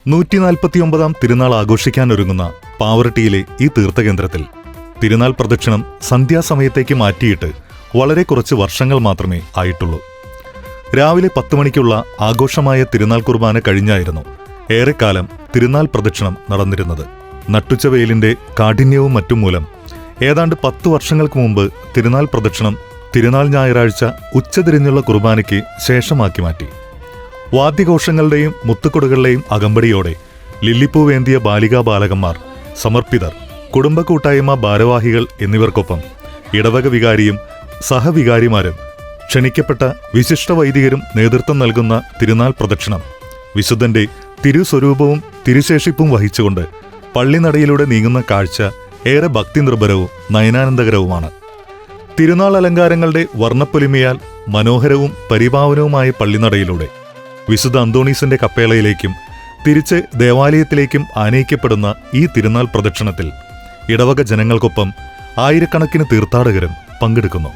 149 തിരുനാൾ ആഘോഷിക്കാനൊരുങ്ങുന്ന പാവറട്ടിയിലെ ഈ തീർത്ഥകേന്ദ്രത്തിൽ തിരുനാൾ പ്രദക്ഷിണം സന്ധ്യാസമയത്തേക്ക് മാറ്റിയിട്ട് വളരെ കുറച്ച് വർഷങ്ങൾ മാത്രമേ ആയിട്ടുള്ളൂ. രാവിലെ 10 മണിക്കുള്ള ആഘോഷമായ തിരുനാൾ കുർബാന കഴിഞ്ഞായിരുന്നു ഏറെക്കാലം തിരുനാൾ പ്രദക്ഷിണം നടന്നിരുന്നത്. നട്ടുച്ച വെയിലിന്റെ കാഠിന്യവും മറ്റും മൂലം ഏതാണ്ട് 10 വർഷങ്ങൾക്ക് മുമ്പ് തിരുനാൾ പ്രദക്ഷിണം തിരുനാൾ ഞായറാഴ്ച ഉച്ചതിരിഞ്ഞുള്ള കുർബാനയ്ക്ക് ശേഷമാക്കി മാറ്റി. വാദ്യഘോഷങ്ങളുടെയും മുത്തുകൊടുകളുടെയും അകമ്പടിയോടെ ലില്ലിപ്പൂവേന്തിയ ബാലികാ ബാലകന്മാർ, സമർപ്പിതർ, കുടുംബ കൂട്ടായ്മ ഭാരവാഹികൾ എന്നിവർക്കൊപ്പം ഇടവക വികാരിയും സഹവികാരിമാരും ക്ഷണിക്കപ്പെട്ട വിശിഷ്ട വൈദികരും നേതൃത്വം നൽകുന്ന തിരുനാൾ പ്രദക്ഷിണം വിശുദ്ധന്റെ തിരുസ്വരൂപവും തിരുശേഷിപ്പും വഹിച്ചുകൊണ്ട് പള്ളിനടയിലൂടെ നീങ്ങുന്ന കാഴ്ച ഏറെ ഭക്തിനിർഭരവും നയനാനന്ദകരവുമാണ്. തിരുനാൾ അലങ്കാരങ്ങളുടെ വർണ്ണപ്പൊലിമയാൽ മനോഹരവും പരിപാവനവുമായ പള്ളിനടയിലൂടെ വിശുദ്ധ അന്തോണീസിന്റെ കപ്പേളയിലേക്കും തിരിച്ച് ദേവാലയത്തിലേക്കും ആനയിക്കപ്പെടുന്ന ഈ തിരുനാൾ പ്രദക്ഷിണത്തിൽ ഇടവക ജനങ്ങൾക്കൊപ്പം ആയിരക്കണക്കിന് തീർത്ഥാടകരും പങ്കെടുക്കുന്നു.